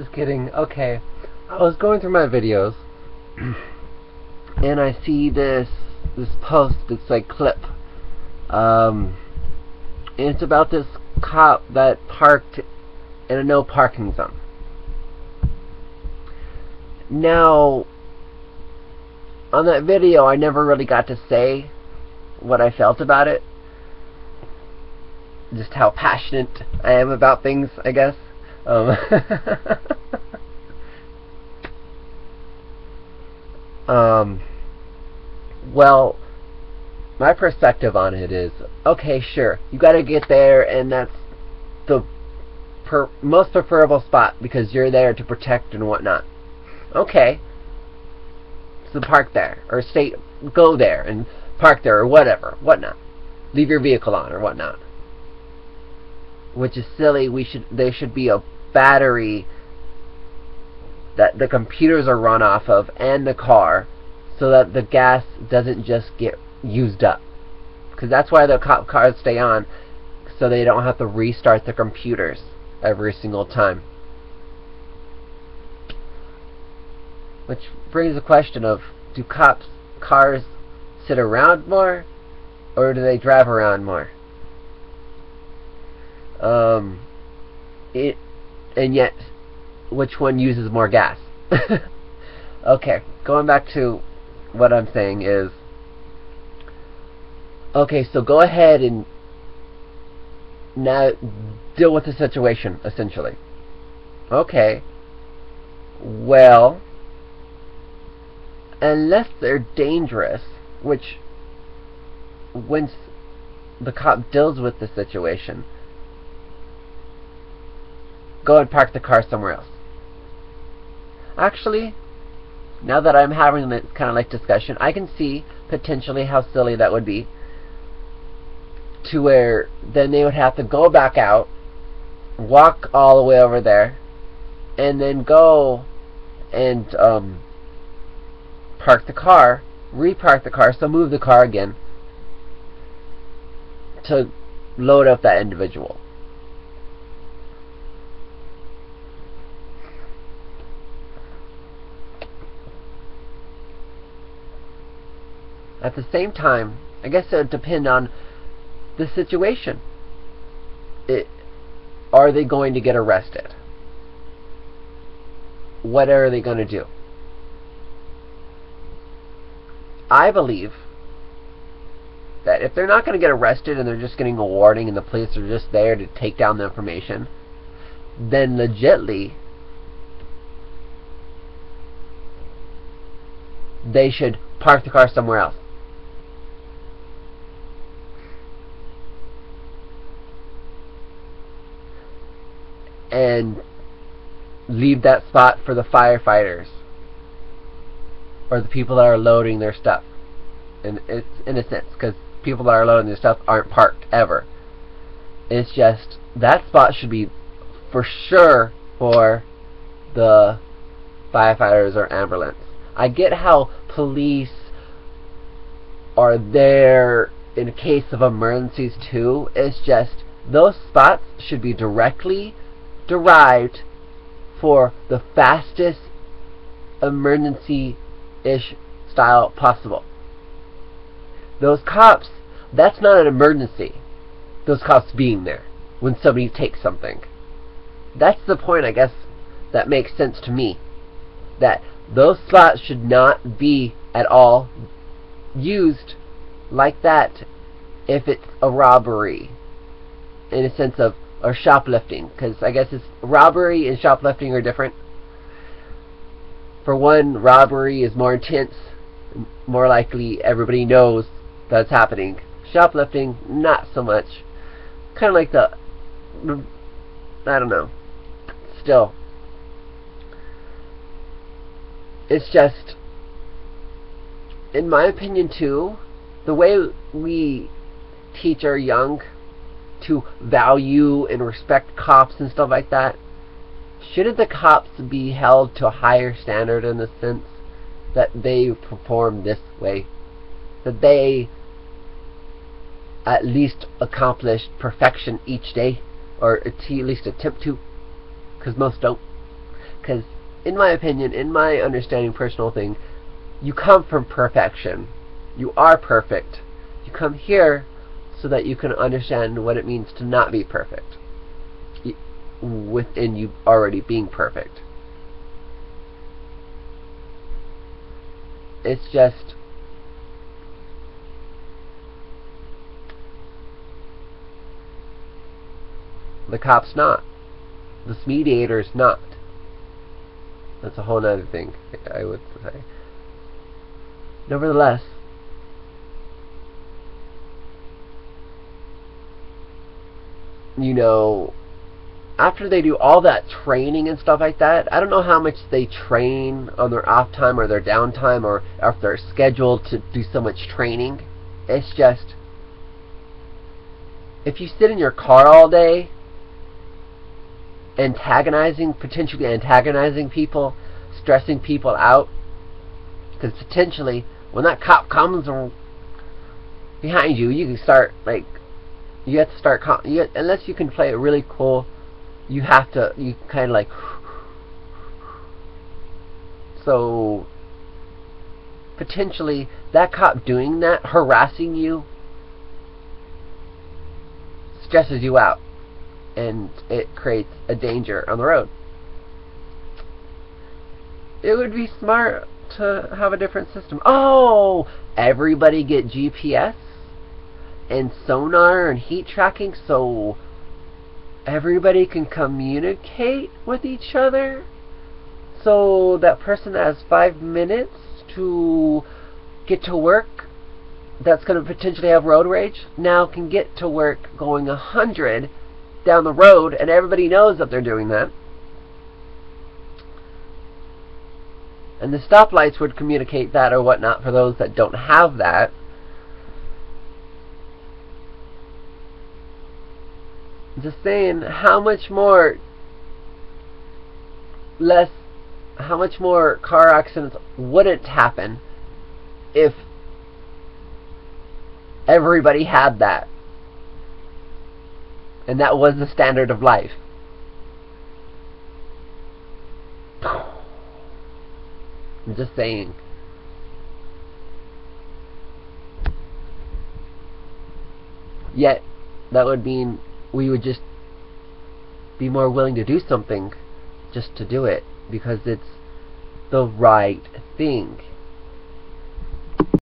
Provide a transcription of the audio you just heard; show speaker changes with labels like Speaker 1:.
Speaker 1: just kidding. Okay. I was going through my videos and I see this post, this like clip. And it's about this cop that parked in a no parking zone. Now, on that video, I never really got to say what I felt about it. Just how passionate I am about things, I guess. Well, my perspective on it is, okay, sure, you gotta get there, and that's the most preferable spot because you're there to protect and whatnot. Okay, so park there, or go there and park there, or whatnot. Leave your vehicle on, or whatnot. Which is silly. There should be a battery that the computers are run off of, and the car, so that the gas doesn't just get used up. Because that's why the cars stay on, so they don't have to restart the computers every single time. Which brings the question of, do cars sit around more, or do they drive around more? And yet, which one uses more gas? Okay, going back to what I'm saying is, okay, so go ahead and now deal with the situation, essentially. Okay, well, unless they're dangerous, which, once the cop deals with the situation, go and park the car somewhere else. Actually, now that I'm having this kind of like discussion, I can see potentially how silly that would be, to where then they would have to go back out, walk all the way over there, and then go and park the car, repark the car, so move the car again to load up that individual. At the same time, I guess it would depend on the situation. Are they going to get arrested? What are they going to do? I believe that if they're not going to get arrested and they're just getting a warning and the police are just there to take down the information, then legitly they should park the car somewhere else. And leave that spot for the firefighters or the people that are loading their stuff. And it's in a sense, because people that are loading their stuff aren't parked ever. It's just that spot should be for sure for the firefighters or ambulance. I get how police are there in case of emergencies too. It's just those spots should be directly derived for the fastest emergency-ish style possible. Those cops, that's not an emergency. Those cops being there when somebody takes something. That's the point, I guess, that makes sense to me. That those slots should not be at all used like that if it's a robbery, in a sense of, or shoplifting, because I guess it's robbery and shoplifting are different. For one, robbery is more intense, more likely everybody knows that's happening. Shoplifting, not so much. Kind of like I don't know. Still, it's just, in my opinion too, the way we teach our young to value and respect cops and stuff like that, shouldn't the cops be held to a higher standard in the sense that they perform this way? That they at least accomplish perfection each day, or at least attempt to, because most don't. Because in my opinion, in my understanding, personal thing, you come from perfection. You are perfect. You come here so that you can understand what it means to not be perfect, within you already being perfect. It's just the cop's not. This mediator's not. That's a whole other thing, I would say. Nevertheless, you know, after they do all that training and stuff like that, I don't know how much they train on their off time or their downtime, or if they're scheduled to do so much training. It's just, if you sit in your car all day potentially antagonizing people, stressing people out, because potentially when that cop comes behind you, you can start, like, you have to start, unless you can play it really cool, you kind of like, so potentially that cop doing that, harassing you, stresses you out, and it creates a danger on the road. It would be smart to have a different system. Oh, everybody get GPS and sonar and heat tracking, so everybody can communicate with each other, so that person that has 5 minutes to get to work, that's going to potentially have road rage, now can get to work going 100 down the road, and everybody knows that they're doing that. And the stoplights would communicate that or whatnot for those that don't have that. Just saying, how much more car accidents wouldn't happen if everybody had that, and that was the standard of life. I'm just saying. Yet, that would mean we would just be more willing to do something just to do it, because it's the right thing.